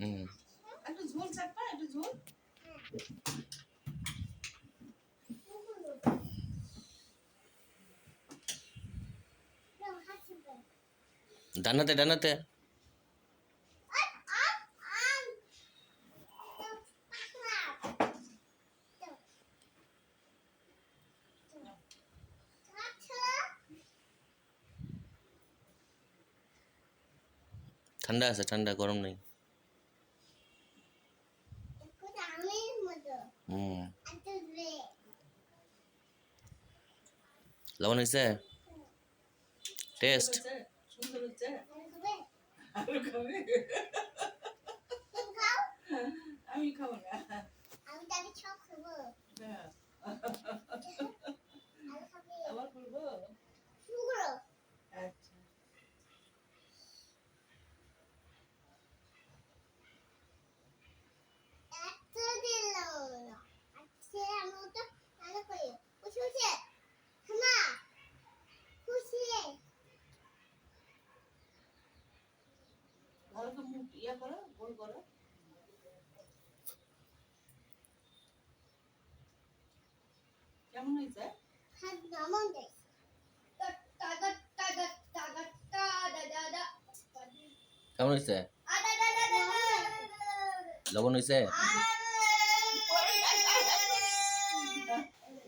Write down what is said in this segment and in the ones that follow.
হুম একটু ঝোল চাপা, একটু ঝোল। ডানাতে ডানাতে ঠান্ডা আছে, ঠান্ডা, গরম নেই। হুম লবণ হয়েছে? টেস্ট সুন্দর হচ্ছে। আরো খাবে? আমি খাবো না। ব্যাস। আবার বলবো? আচ্ছা। ভালো তো মুখ ইয়া করো, গোল করো। কেমন হয়েছে? কেমন হয়েছে? লবণ হয়েছে?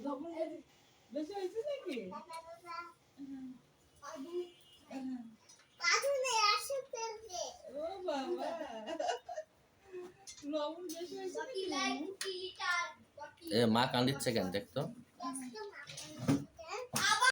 লবণ বেশি হয়েছে নাকি? ও বাবা, লবণ বেশি হয়েছে নাকি? এ মা কান দিচ্ছে কেন দেখতো?